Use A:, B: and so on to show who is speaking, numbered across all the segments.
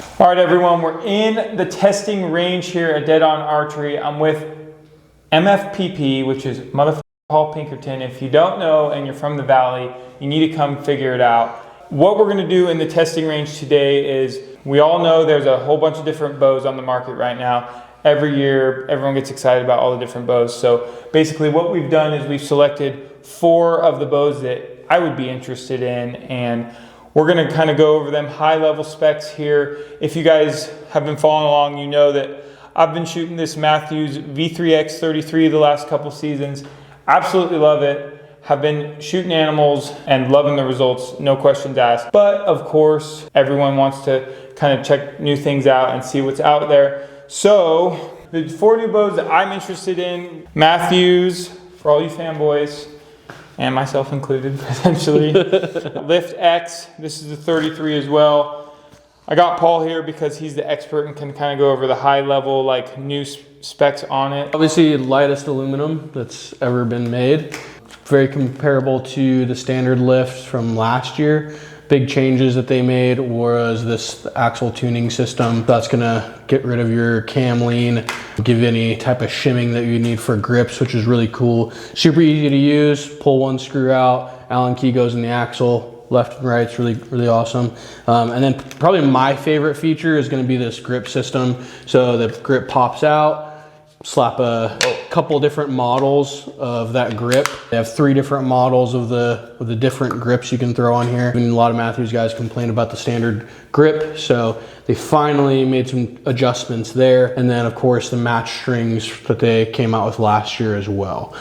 A: All right, everyone, we're in the testing range here at Dead On Archery. I'm with MFPP, which is Motherfucker Paul Pinkerton. If you don't know and you're from the Valley, you need to come figure it out. What we're gonna do in the testing range today is, we all know there's a whole bunch of different bows on the market right now. Every year, everyone gets excited about all the different bows. So basically what we've done is we've selected 4 of the bows that I would be interested in, and we're gonna kind of go over them high level specs here. If you guys have been following along, you know that I've been shooting this Mathews V3X33 the last couple seasons. Absolutely love it. Have been shooting animals and loving the results, no questions asked. But of course, everyone wants to kind of check new things out and see what's out there. So the 4 new bows that I'm interested in: Mathews, for all you fanboys, and myself included, potentially. Lift X, this is the 33 as well. I got Paul here because he's the expert and can kind of go over the high level, like new specs on it.
B: Obviously, lightest aluminum that's ever been made. Very comparable to the standard lift from last year. Big changes that they made was this axle tuning system. That's gonna get rid of your cam lean, give you any type of shimming that you need for grips, which is really cool. Super easy to use. Pull one screw out, Allen key goes in the axle, left and right. It's really awesome. And then probably my favorite feature is gonna be this grip system. So the grip pops out, slap a couple different models of that grip. They have 3 different models of the different grips you can throw on here. And a lot of Mathews guys complain about the standard grip, so they finally made some adjustments there. And then of course the match strings that they came out with last year as well.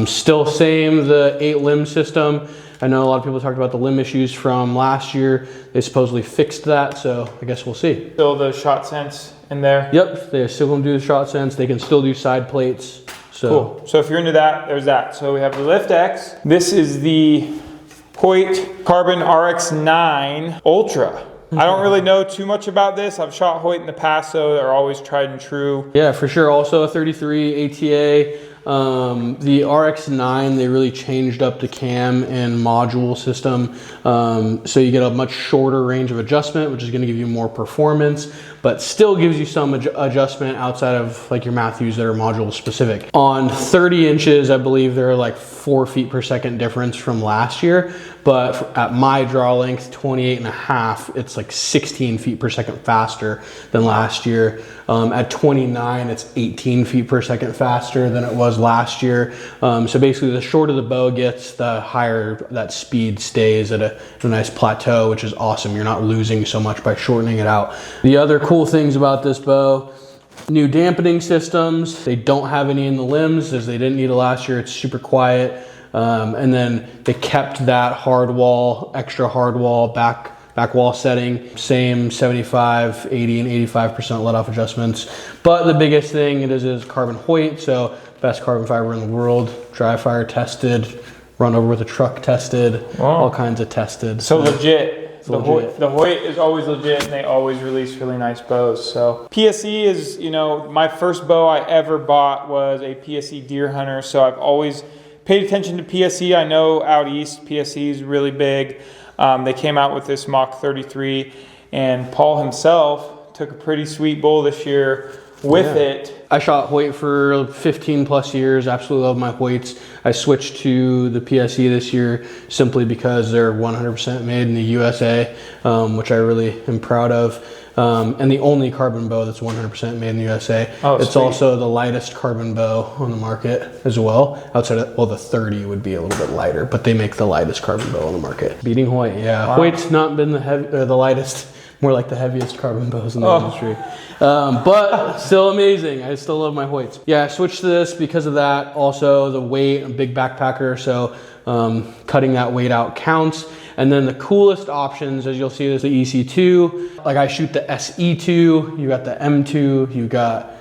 B: Still same, the 8 limb system. I know a lot of people talked about the limb issues from last year. They supposedly fixed that, so I guess we'll see.
A: Still the shot sense in there?
B: Yep, they're still gonna do the shot sense. They can still do side plates. So.
A: Cool. So if you're into that, there's that. So we have the Lift X. This is the Hoyt Carbon RX9 Ultra. I don't really know too much about this. I've shot Hoyt in the past, so they're always tried and true.
B: Yeah, for sure. Also a 33 ATA. The RX9, they really changed up the cam and module system. So you get a much shorter range of adjustment, which is gonna give you more performance, but still gives you some adjustment outside of like your Mathews that are module specific. On 30 inches, I believe there are like 4 feet per second difference from last year, but at my draw length, 28.5, it's like 16 feet per second faster than last year. At 29, it's 18 feet per second faster than it was last year. So basically the shorter the bow gets, the higher that speed stays at a nice plateau, which is awesome. You're not losing so much by shortening it out. The other cool things about this bow: new dampening systems. They don't have any in the limbs, as they didn't need it last year. It's super quiet. And then they kept that hard wall, extra hard wall back wall setting, same 75, 80, and 85% let off adjustments. But the biggest thing it is carbon Hoyt, so best carbon fiber in the world, dry fire tested, run over with a truck tested, all kinds of tested.
A: So legit. The Hoyt is always legit, and they always release really nice bows. So PSE is, you know, my first bow I ever bought was a PSE Deer Hunter, so I've always paid attention to PSE. I know out east PSE is really big. They came out with this Mach 33, and Paul himself took a pretty sweet bull this year with it.
B: I shot Hoyt for 15 plus years, absolutely love my Hoyts. I switched to the PSE this year simply because they're 100% made in the USA, which I really am proud of. And the only carbon bow that's 100% made in the USA. Oh, it's sweet. Also the lightest carbon bow on the market as well. Outside of, well, the 30 would be a little bit lighter, but they make the lightest carbon bow on the market. Beating Hoyt, yeah. Wow. Hoyt's not been the lightest, more like the heaviest carbon bows in the industry. But still amazing. I still love my Hoyts. Yeah, I switched to this because of that. Also the weight, I'm a big backpacker, so cutting that weight out counts. And then the coolest options, as you'll see, is the EC2. Like I shoot the SE2, you got the M2, you've got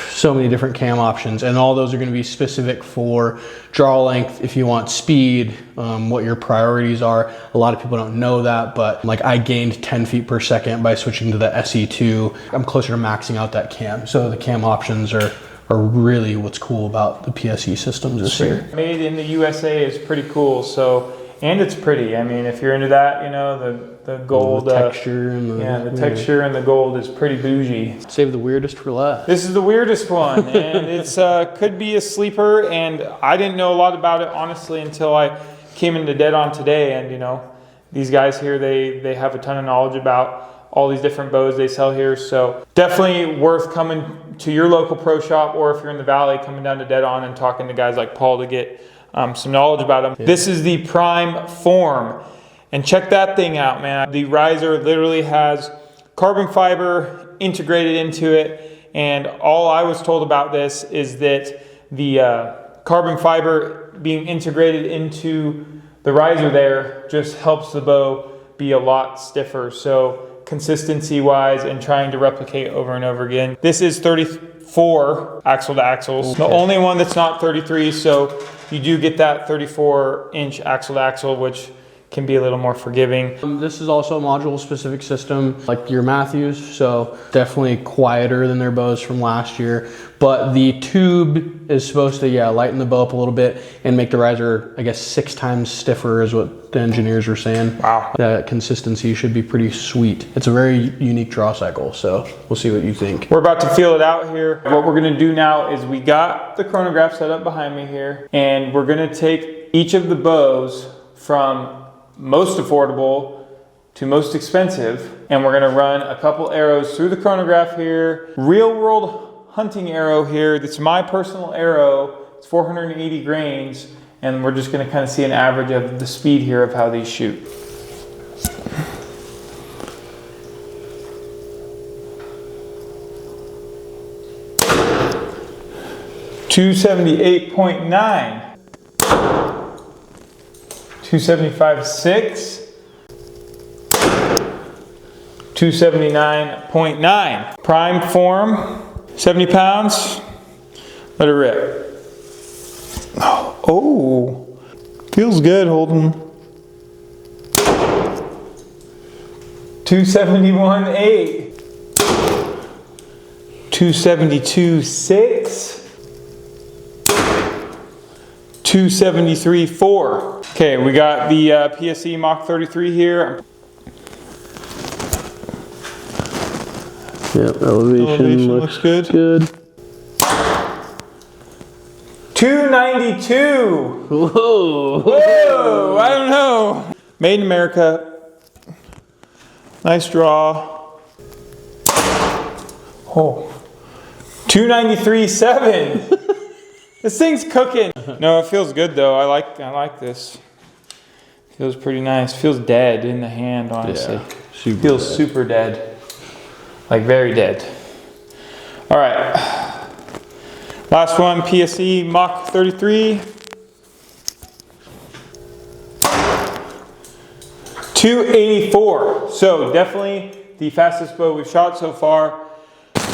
B: so many different cam options, and all those are going to be specific for draw length. If you want speed, what your priorities are. A lot of people don't know that, but like I gained 10 feet per second by switching to the SE2. I'm closer to maxing out that cam. So the cam options are really what's cool about the PSE systems this year.
A: Made in the USA is pretty cool. So and it's pretty. I mean, if you're into that, you know, the gold
B: the texture and
A: the texture and the gold is pretty bougie.
B: Save the weirdest for last.
A: This is the weirdest one, and it's could be a sleeper. And I didn't know a lot about it honestly until I came into Dead On today. And you know, these guys here, they have a ton of knowledge about all these different bows they sell here. So definitely worth coming to your local pro shop, or if you're in the valley, coming down to Dead On and talking to guys like Paul to get some knowledge about them. Yeah. This is the Prime Form. And check that thing out, man. The riser literally has carbon fiber integrated into it. And all I was told about this is that the carbon fiber being integrated into the riser there just helps the bow be a lot stiffer. So consistency wise and trying to replicate over and over again. This is 34 axle to axles. Okay. The only one that's not 33. So you do get that 34-inch axle to axle, which can be a little more forgiving.
B: This is also a module specific system like your Mathews, so definitely quieter than their bows from last year. But the tube is supposed to, lighten the bow up a little bit and make the riser, I guess, 6 times stiffer is what the engineers were saying.
A: Wow.
B: That consistency should be pretty sweet. It's a very unique draw cycle, so we'll see what you think.
A: We're about to feel it out here. What we're gonna do now is we got the chronograph set up behind me here, and we're gonna take each of the bows from most affordable to most expensive, and we're gonna run a couple arrows through the chronograph here. Real world hunting arrow here. That's my personal arrow. It's 480 grains, and we're just gonna kind of see an average of the speed here of how these shoot. .278.9. 275.6, 279.9. Prime form, 70 pounds. Let it rip. Oh, feels good, Holden. 271.8, 272.6. 273.4. Okay, we got the PSE Mach 33 here.
B: Yep, elevation looks good.
A: 292.
B: Whoa.
A: Whoa, I don't know. Made in America. Nice draw. Oh. 293.7. This thing's cooking. No, it feels good though. I like this. Feels pretty nice. Feels dead in the hand, honestly.
B: Yeah,
A: feels dead. Super dead. Like very dead. All right. Last one, PSE Mach 33. 284. So definitely the fastest bow we've shot so far.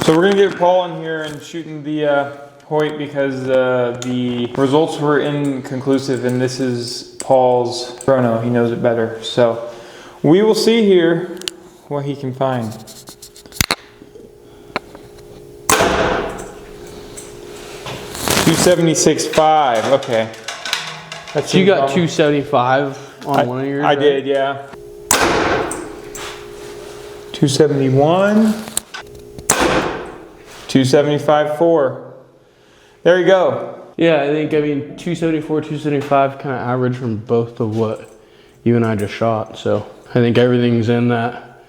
A: So we're gonna get Paul in here and shooting the Hoyt because the results were inconclusive, and this is Paul's chrono. He knows it better. So we will see here what he can find. 276.5. Okay.
B: So you got 275 on one of yours?
A: I did, yeah. 271. 275.4. There you go.
B: Yeah, I think, 274, 275 kind of average from both of what you and I just shot. So I think everything's in that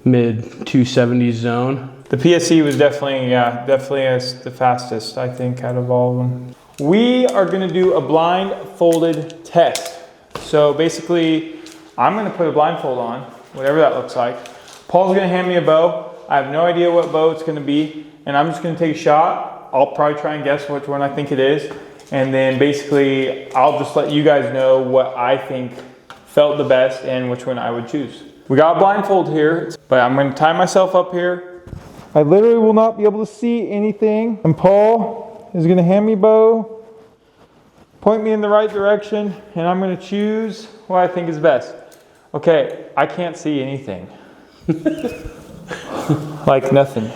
B: mid 270s zone.
A: The PSE was definitely the fastest, I think, out of all of them. We are gonna do a blindfolded test. So basically, I'm gonna put a blindfold on, whatever that looks like. Paul's gonna hand me a bow. I have no idea what bow it's gonna be, and I'm just gonna take a shot. I'll probably try and guess which one I think it is. And then basically, I'll just let you guys know what I think felt the best and which one I would choose. We got a blindfold here, but I'm gonna tie myself up here. I literally will not be able to see anything. And Paul is gonna hand me a bow, point me in the right direction, and I'm gonna choose what I think is best. Okay, I can't see anything. Like nothing.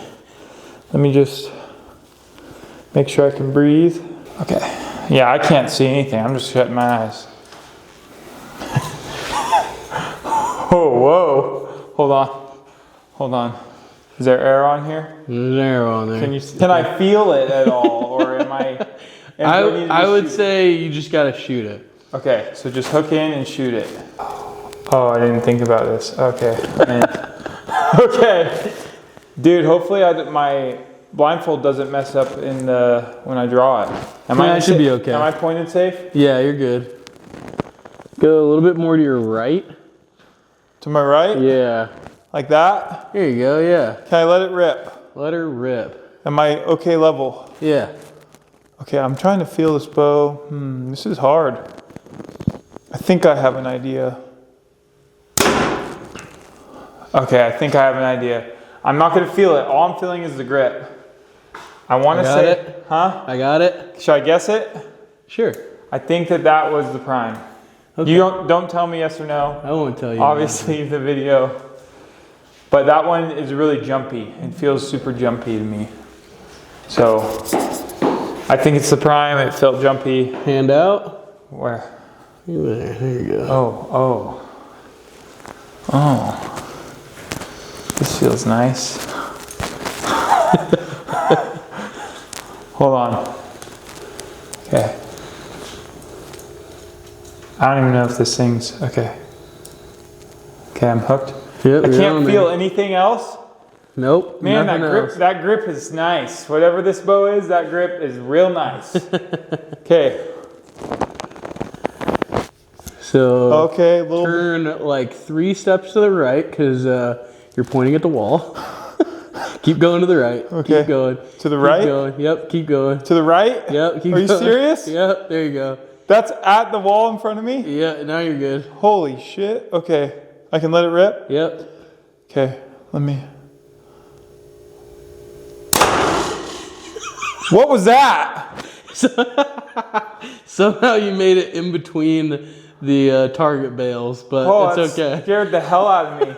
A: Let me just make sure I can breathe. Okay. Yeah, I can't see anything. I'm just shutting my eyes. Whoa. Hold on. Is there air on here?
B: There's an arrow on there.
A: Can I feel it at all, or am I?
B: I would say you just gotta shoot it.
A: Okay, so just hook in and shoot it. Oh, I didn't think about this. Okay. Okay. Dude, hopefully my blindfold doesn't mess up when I draw it.
B: I should be okay.
A: Am I pointed safe?
B: Yeah, you're good. Go a little bit more to your right.
A: To my right?
B: Yeah.
A: Like that?
B: Here you go, yeah.
A: Can I let it rip?
B: Let her rip.
A: Am I okay level?
B: Yeah.
A: Okay, I'm trying to feel this bow. This is hard. I think I have an idea. Okay, I think I have an idea. I'm not gonna feel it. All I'm feeling is the grip. I wanna say
B: it.
A: Huh?
B: I got it.
A: Should I guess it?
B: Sure.
A: I think that was the prime.
B: Okay.
A: You don't tell me yes or no.
B: I won't tell you.
A: Obviously the video. But that one is really jumpy. It feels super jumpy to me. So I think it's the prime. It felt jumpy.
B: Hand out.
A: Where?
B: There you go.
A: Oh. This feels nice. Hold on. Okay. I don't even know if this thing's okay. Okay, I'm hooked.
B: Yep,
A: I can't feel anything else.
B: Nope.
A: Man, that grip is nice. Whatever this bow is, that grip is real nice. Okay.
B: So
A: turn
B: like 3 steps to the right because you're pointing at the wall. Keep going to the right.
A: Okay.
B: Keep going.
A: To the right?
B: Keep going. Yep, keep going.
A: To the right?
B: Yep, keep going.
A: Are you serious?
B: Yep, there you go.
A: That's at the wall in front of me?
B: Yeah, now you're good.
A: Holy shit. Okay. I can let it rip?
B: Yep.
A: Okay, let me. What was that?
B: Somehow you made it in between the target bales, but it's okay.
A: Scared the hell out of me.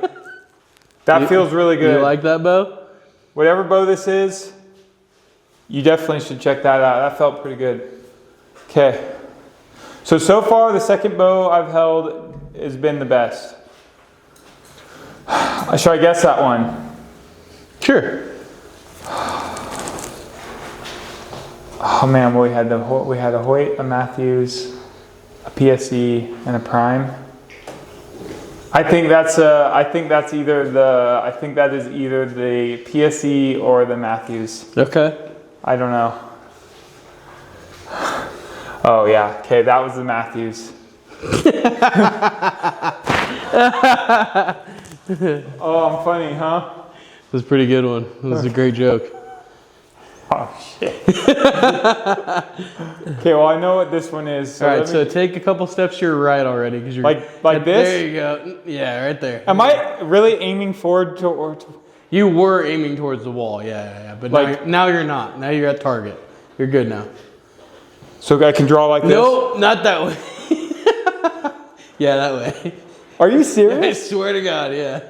A: That feels really good.
B: You like that bow?
A: Whatever bow this is, you definitely should check that out. That felt pretty good. Okay. So far the second bow I've held has been the best. Should I guess that one?
B: Sure.
A: Oh man, we had a Hoyt, a Mathews, a PSE, and a prime. I think that is either the PSE or the Mathews.
B: Okay.
A: I don't know. Oh yeah, okay, that was the Mathews. Oh, I'm funny, huh?
B: That was a pretty good one. That was a great joke.
A: Oh shit. Okay, well I know what this one is. So
B: all right, so take a couple steps to your right already, because you're
A: like this.
B: There you go. Yeah, right there.
A: Am I really aiming forward to?
B: You were aiming towards the wall, yeah. But now you're not. Now you're at target. You're good now.
A: So I can draw like this?
B: No, not that way. Yeah, that way.
A: Are you serious?
B: I swear to God, yeah.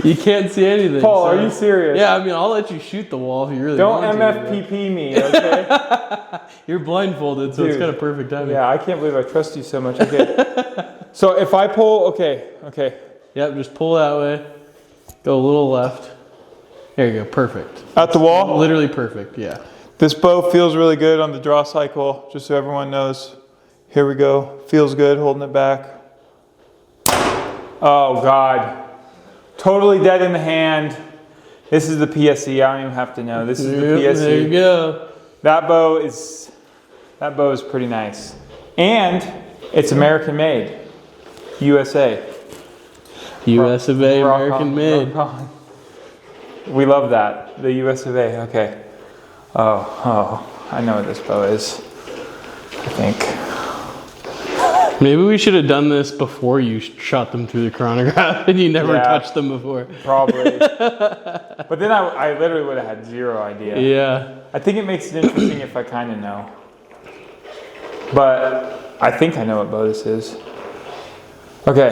B: You can't see anything.
A: Paul, are you serious?
B: Yeah, I mean, I'll let you shoot the wall if you really
A: want
B: to.
A: Don't MFPP me, okay?
B: You're blindfolded, so it's kind of perfect timing.
A: Yeah, I can't believe I trust you so much. Okay. So if I pull, okay.
B: Yep, just pull that way. Go a little left. There you go, perfect.
A: At the wall?
B: Literally perfect, yeah.
A: This bow feels really good on the draw cycle, just so everyone knows. Here we go. Feels good, holding it back. Oh, God. Totally dead in the hand. This is the PSE. I don't even have to know. This is the PSE.
B: There you go.
A: That bow is pretty nice. And it's American made. USA.
B: US of A, American made.
A: We love that. The US of A. Okay. Oh, I know what this bow is. I think.
B: Maybe we should have done this before you shot them through the chronograph and you never touched them before.
A: Probably. But then I literally would have had zero idea.
B: Yeah.
A: I think it makes it interesting if I kind of know. But I think I know what bow this is. Okay.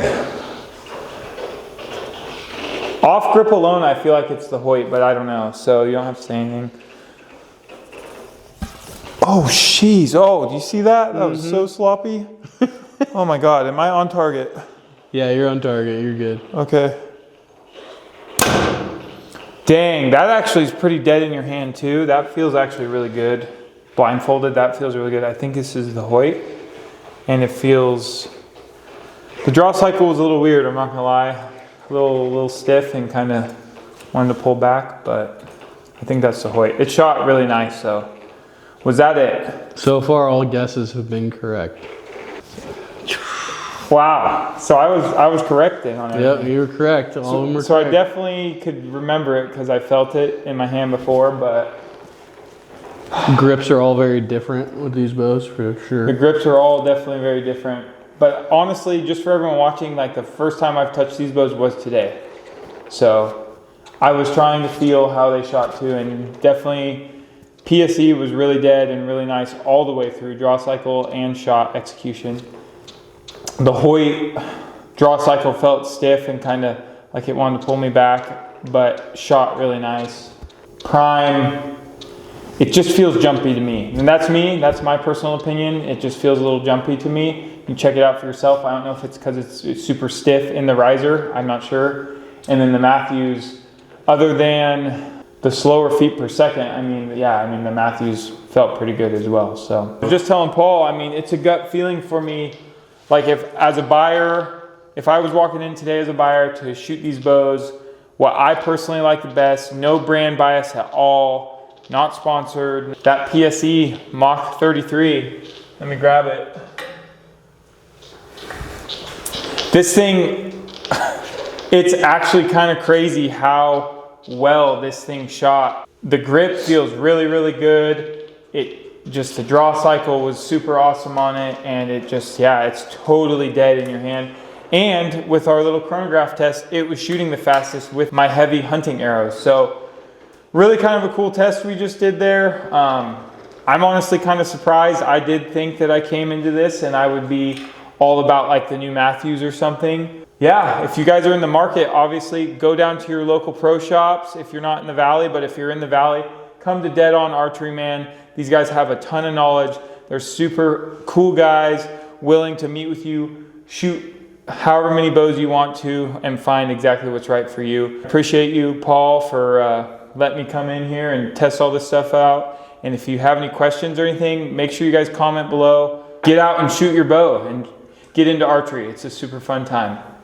A: Off grip alone, I feel like it's the Hoyt, but I don't know. So you don't have to say anything. Oh, jeez. Oh, do you see that? That was so sloppy. Oh my God, am I on target?
B: Yeah, you're on target. You're good.
A: Okay. Dang, that actually is pretty dead in your hand too. That feels actually really good. Blindfolded, that feels really good. I think this is the Hoyt. And it feels, the draw cycle was a little weird, I'm not gonna lie. A little stiff and kind of wanted to pull back, but I think that's the Hoyt. It shot really nice, so. Was that it?
B: So far, all guesses have been correct.
A: Wow, so I was correct then on it.
B: Yep, you were correct. All of them were
A: So I
B: correct.
A: definitely could remember it because I felt it in my hand before, but
B: Grips are all very different with these bows, for
A: the
B: sure.
A: grips are all definitely very different. But honestly, just for everyone watching, like the first time I've touched these bows was today. So I was trying to feel how they shot too, and definitely PSE was really dead and really nice all the way through, draw cycle and shot execution. The Hoyt draw cycle felt stiff and kind of like it wanted to pull me back, but shot really nice. Prime, it just feels jumpy to me. And that's me, that's my personal opinion. It just feels a little jumpy to me. You can check it out for yourself. I don't know if it's because it's super stiff in the riser, I'm not sure. And then the Mathews, other than the slower feet per second, the Mathews felt pretty good as well. So just telling Paul, I mean, it's a gut feeling for me. Like if as a buyer, if I was walking in today as a buyer to shoot these bows, what I personally like the best, no brand bias at all, not sponsored, that PSE Mach 33, let me grab it. This thing, it's actually kind of crazy how well this thing shot. The grip feels really, really good. The draw cycle was super awesome on it, and it's totally dead in your hand. And with our little chronograph test, it was shooting the fastest with my heavy hunting arrows. So really kind of a cool test we just did there. I'm honestly kind of surprised. I did think that I came into this and I would be all about like the new Mathews or something. Yeah, if you guys are in the market, obviously go down to your local pro shops if you're not in the Valley, but if you're in the Valley, come to Dead On Archery, man. These guys have a ton of knowledge. They're super cool guys, willing to meet with you, shoot however many bows you want to, and find exactly what's right for you. Appreciate you, Paul, for letting me come in here and test all this stuff out. And if you have any questions or anything, make sure you guys comment below. Get out and shoot your bow and get into archery. It's a super fun time.